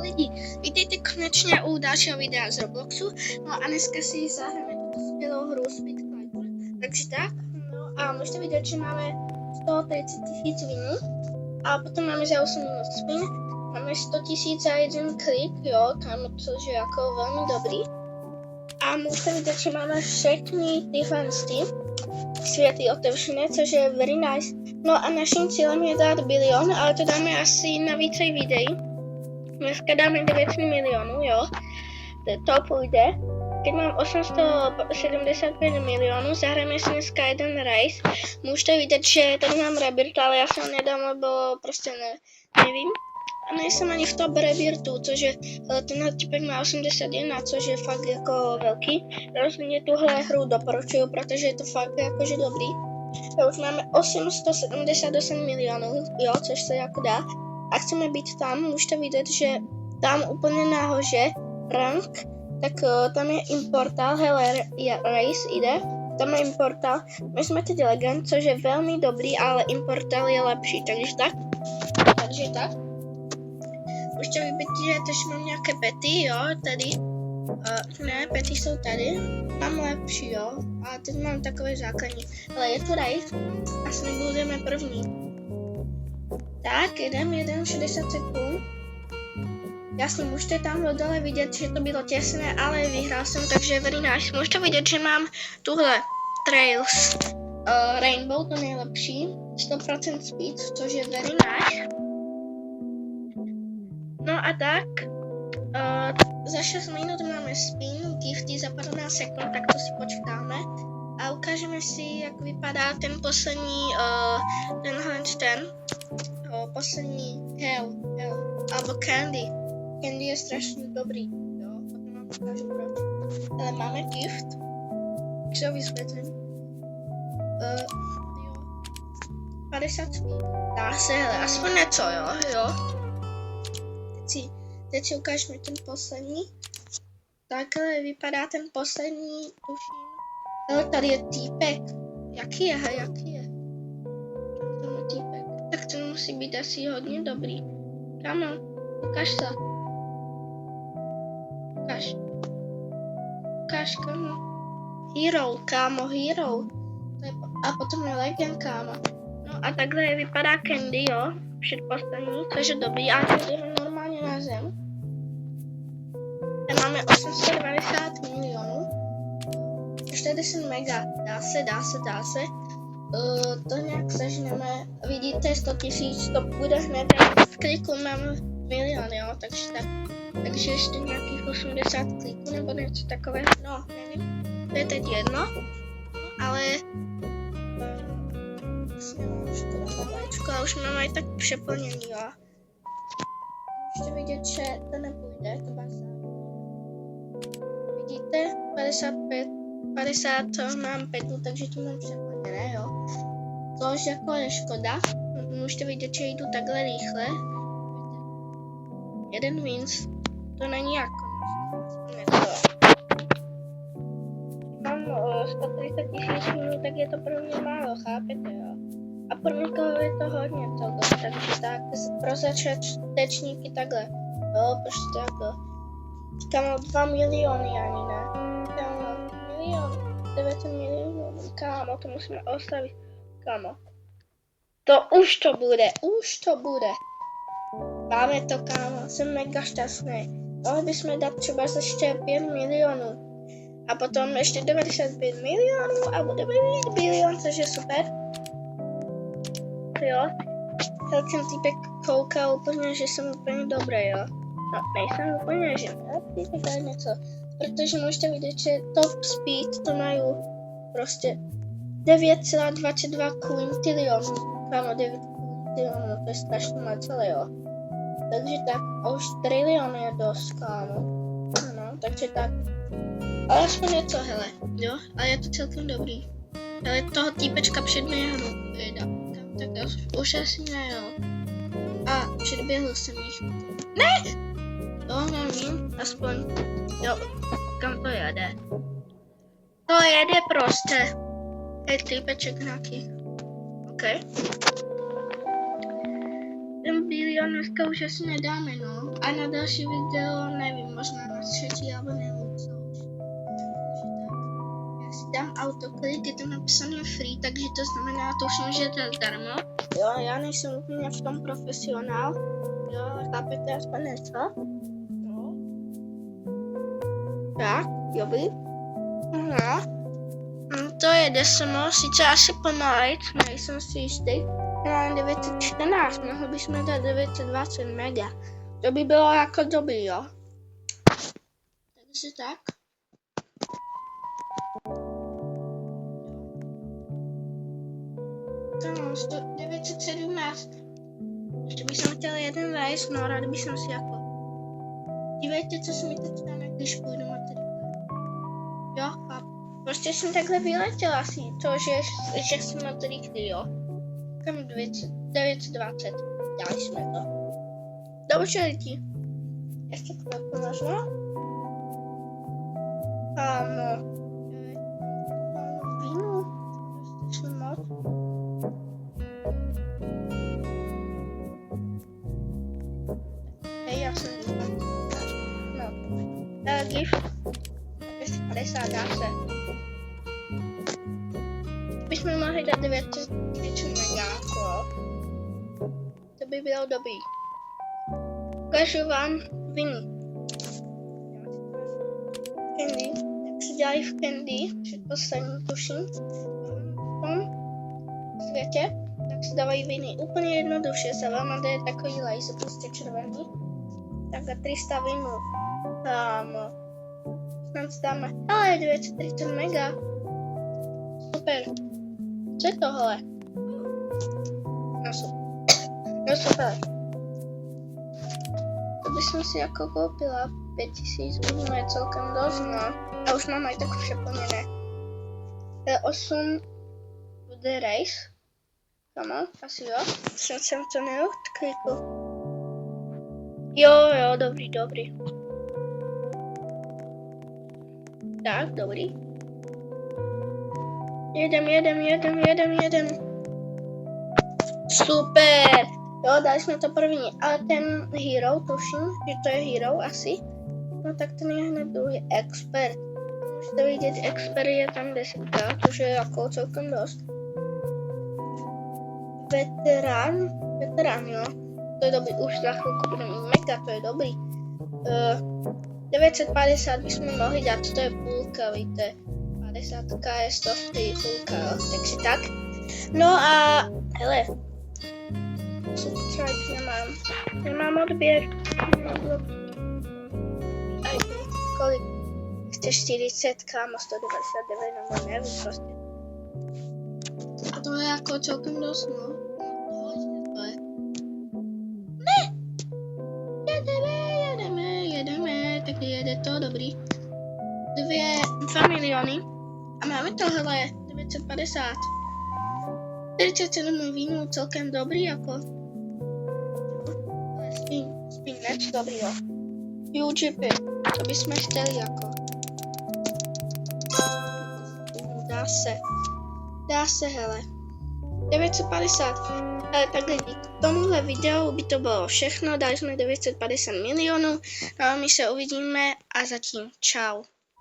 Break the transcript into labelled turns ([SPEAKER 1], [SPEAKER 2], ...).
[SPEAKER 1] lidi, vítejte konečně u dalšího videa z Robloxu. No a dneska si zahrajeme tuto skvělou hru Speed Climber. Takže tak, no a můžete vidět, že máme 130 000 winů a potom máme za 8 minut spin. Máme 100 000 za jeden klik, jo, tam což je jako velmi dobrý. A můžete vidět, že máme všechny tyhle světy otevřené, což je very nice. No a naším cílem je dát bilion, ale to dáme asi na více videí. Dneska dáme 9 milionů, jo. To půjde. Keď mám 875 milionů, zahrajeme si dneska jeden race. Můžete vidět, že tady mám rebirth, ale já se ho nedám, lebo prostě nevím. A nejsem ani v top rebirthu, což je, tenhle typek má 81, což je fakt jako velký. Rozhodně tuhle hru doporučuju, protože je to fakt jakože dobrý. A už máme 878 milionů, jo, což se jako dá. A chceme být tam, můžete vidět, že tam úplně nahoře rank, tak tam je importál, hele, race ide, tam je importál. My jsme teď legend, což je velmi dobrý, ale importál je lepší, takže tak. Můžete vidět, že teď mám nějaké pety, jo, tady. Ne, pety jsou tady. Mám lepší, jo. A teď mám takové základní. Ale je to race. Asi nebudeme první. Tak, jedem 60 sekund. Jasně, můžete tam dole vidět, že to bylo těsné, ale vyhrál jsem, takže very nice. Můžete vidět, že mám tuhle Trails Rainbow, to nejlepší. 100% speed, což je very nice. No a tak, za 6 minut máme spin, gifty za 15 sekund, tak to si počkáme. A ukážeme si, jak vypadá ten poslední, poslední hell, alebo Candy. Candy je strašně dobrý, jo, potom vám ukážu proč. Ale máme gift, tak se ho vysvětlím. Jo, 50 speed, dá se, hele, aspoň něco, jo. Teď si ukážeme ten poslední. Takhle vypadá ten poslední, tuším. Ale tady je týpek. Jaký je? Tam je týpek. Tak ten musí být asi hodně dobrý. Kámo, ukáž se. Ukáž, kámo. Hero. A potom je legend, kámo. No a takhle vypadá Candy, jo. Předposlední, což je dobrý, ale to jdeme normálně na zem. A máme 890 milionů. Ještě 10 mega, dá se. To nějak sežneme. Vidíte, 100 000, to bude hned, v kliku mám milion, jo, takže ještě nějakých 80 kliků nebo něco takového, no, nevím, to je teď jedno, ale už mám aj tak přeplněný, jo. Můžete vidět, že to nepůjde, to vás vidíte, 50 mám 5, takže to mám přeplněné, jo. Což jako je škoda, můžete vidět, že jdu takhle rychle. Jeden wins, to není jako mám 130 000 minut, tak je to pro mě málo, chápete, jo. A pro někoho je to hodně toho, takže tak, pro začátečníky takhle, jo, prostě takhle. Kámo, 2 miliony ani ne, kámo, 9 milionů, kámo, to musíme ostavit, kámo. Už to bude. Máme to, kámo, jsem mega šťastný. Mohli bychom dát třeba ještě 5 milionů. A potom ještě 95 milionů a budeme mít bilion, což je super. Jo, ten týpek koukal úplně, že jsem úplně dobrý, jo. No, nejsem úplně, že ne, něco. Protože můžete vidět, že top speed to mají prostě 9,22 quintilionů. Kámo, 9 quintilionů, to je strašně moc celé, jo. Takže tak, a už trilion je dost, kámo. No, takže tak. Ale aspoň něco, hele, jo, ale je to celkem dobrý. Ale toho týpečka předběhnu, tak už asi ne, jo. A předběhl jsem jich. Ne! To nevím, aspoň, jo, kam to jede? To jede prostě. Je týpeček nějaký. OK. Ten bílý video dneska už asi nedáme, no. A na další video, nevím, možná na třetí, alebo nevím, co už. Takže tak. Já si dám autoklik, je tam napsané free, takže to znamená, tuším, že to je zdarma. Jo, já nejsem úplně v tom profesionál. Jo, ale chápete aspoň něco? No. Tak, dobrý. No. To je Desimo, sice asi pomalejc, nejsem si jistý. Mám 914, mohli bychom dát 920 mega. To by bylo jako dobrý, jo. Takže tak. To mám 917. Ještě bych chtěl jeden vejst, no rád bych si jako... Dívejte, co se mi teď stane, když půjdu matriku. Jo, chápu. Prostě jsem takhle vyletěla asi, to, že jsme matriky, jo. Kam 920, dali jsme to. Dobře lidi. Ještě chvilku možná. No. Vínu. Strašně moc. Hej, já jsem no. GIF. 250 dá se. Bychom mohli dát 900 mega, jo. To by bylo dobrý. Ukážu vám viny. Candy. Jak se dělají v Candy, předposlední tuším. V tom světě, tak se dávají viny úplně jednoduše. Za váma jde takový laser, prostě červený. Takhle 300 vinů. Snad si dáme, ale 930 mega. Super. Co je tohle? No super. To bychom si jako koupila 5000, budeme je celkem dost, no. A už mám aj tak přeplněné. 8 bude race. Kamo, asi jo. Snad jsem to neodklikl. Jo, dobrý. Tak, dobrý. Jedem. Super! Jo, dali jsme to první, ale ten hero, tuším, že to je hero asi. No tak ten je hned druhý, expert. Můžete vidět, expert je tam 10, což je jako celkem dost. Veterán, jo. To je dobrý, už za chvilku budeme mít mega, to je dobrý. 950 bychom mohli dát, to je půlka, víte. 50 je stovky, půlka, jo, takže tak. No a, hele, subscribe nemám odběr. Aj, kolik? 140, kámo, 199, nebo nevím prostě. A to je jako celkem dost, no. To je. Ne! Jedeme, tak jede to, dobrý. 2 miliony. A máme tohle 950. 47 vínů, celkem dobrý, jako. Spinach, dobrý, jo. UGP, to bychom chtěli, jako. Dá se, hele. 950. Ale takhle k tomuhle videu by to bylo všechno, dali jsme 950 milionů. No a my se uvidíme a zatím čau.